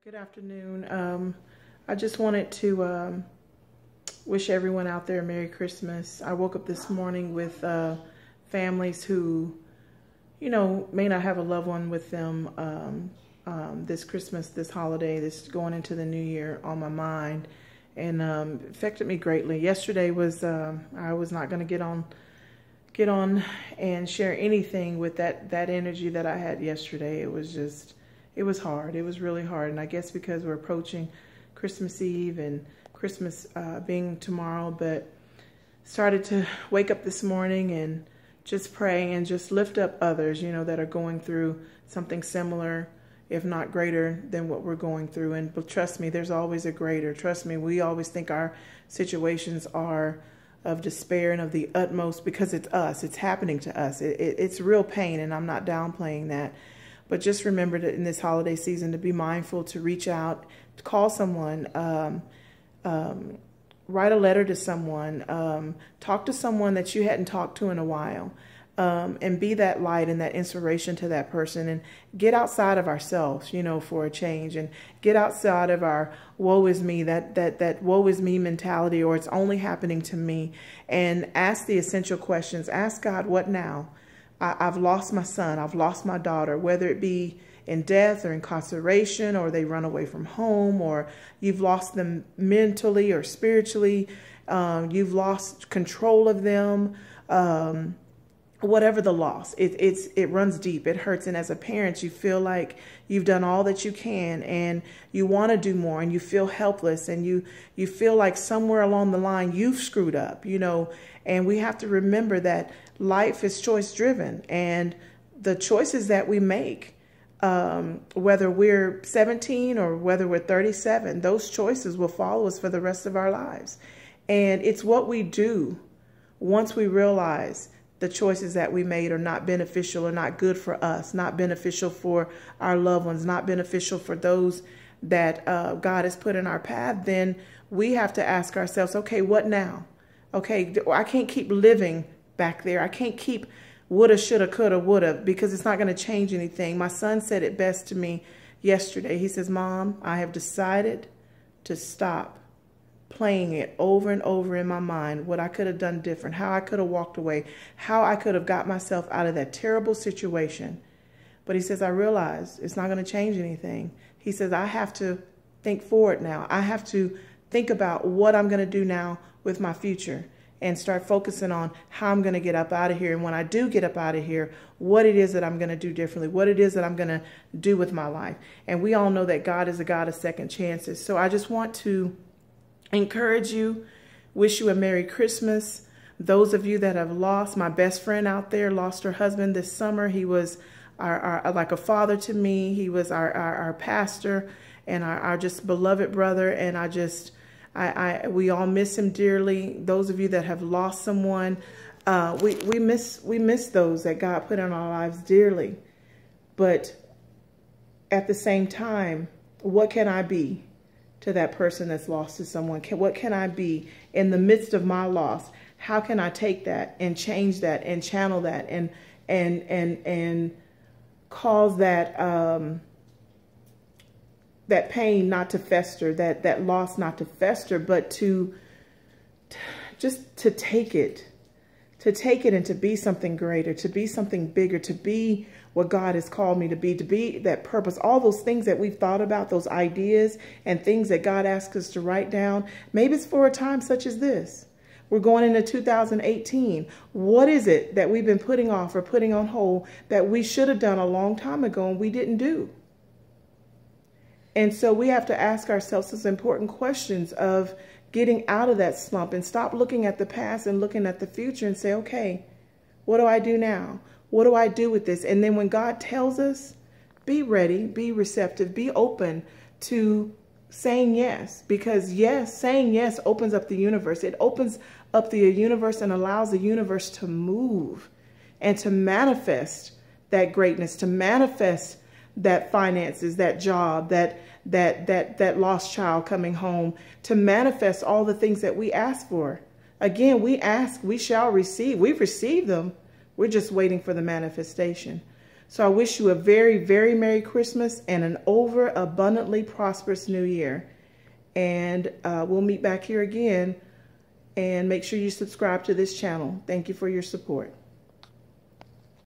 Good afternoon. I just wanted to wish everyone out there a Merry Christmas. I woke up this morning with families who, may not have a loved one with them this Christmas, this holiday, this going into the new year on my mind, and it affected me greatly. Yesterday was, I was not going to get on and share anything with that energy that I had yesterday. It was hard. It was really hard. And I guess because we're approaching Christmas Eve and Christmas being tomorrow, but started to wake up this morning and just pray and just lift up others, that are going through something similar, if not greater than what we're going through. And trust me, there's always a greater. Trust me, we always think our situations are of despair and of the utmost because it's us. It's happening to us. It's real pain, and I'm not downplaying that. But just remember that in this holiday season to be mindful, to reach out, to call someone, write a letter to someone, talk to someone that you hadn't talked to in a while, and be that light and that inspiration to that person, and get outside of ourselves, for a change, and get outside of our woe is me, that woe is me mentality, or it's only happening to me, and ask the essential questions. Ask God, what now? I've lost my son, I've lost my daughter, whether it be in death or incarceration, or they run away from home, or you've lost them mentally or spiritually, you've lost control of them, whatever the loss, it runs deep, it hurts. And as a parent, you feel like you've done all that you can, and you want to do more, and you feel helpless, and you feel like somewhere along the line you've screwed up, and we have to remember that life is choice driven, and the choices that we make, whether we're 17 or whether we're 37, those choices will follow us for the rest of our lives. And it's what we do once we realize the choices that we made are not beneficial or not good for us, not beneficial for our loved ones, not beneficial for those that God has put in our path. Then we have to ask ourselves, okay, what now? Okay, I can't keep living back there. I can't keep woulda, shoulda, coulda, woulda, because it's not going to change anything. My son said it best to me yesterday. He says, Mom, I have decided to stop playing it over and over in my mind, what I could have done different, how I could have walked away, how I could have got myself out of that terrible situation. But he says, I realize it's not going to change anything. He says, I have to think forward now. I have to think about what I'm going to do now with my future, and start focusing on how I'm going to get up out of here. And when I do get up out of here, what it is that I'm going to do differently, what it is that I'm going to do with my life. And we all know that God is a God of second chances. So I just want to encourage you, wish you a Merry Christmas. Those of you that have lost, my best friend out there lost her husband this summer. He was our like a father to me. He was our pastor and our just beloved brother. And we all miss him dearly. Those of you that have lost someone, we miss those that God put in our lives dearly. But at the same time, what can I be to that person that's lost to someone? What can I be in the midst of my loss? How can I take that and change that and channel that and cause that that pain not to fester, that loss not to fester, but to take it and to be something greater, to be something bigger, to be what God has called me to be that purpose, all those things that we've thought about, those ideas and things that God asks us to write down. Maybe it's for a time such as this. We're going into 2018. What is it that we've been putting off or putting on hold that we should have done a long time ago and we didn't do? And so we have to ask ourselves those important questions of getting out of that slump and stop looking at the past and looking at the future and say, okay, what do I do now? What do I do with this? And then when God tells us, be ready, be receptive, be open to saying yes, because saying yes opens up the universe. It opens up the universe and allows the universe to move and to manifest that greatness, to manifest that finances, that job, that lost child coming home, to manifest all the things that we ask for. Again, we ask, we shall receive. We've received them. We're just waiting for the manifestation. So I wish you a very, very Merry Christmas and an overabundantly prosperous New Year. And we'll meet back here again. And make sure you subscribe to this channel. Thank you for your support.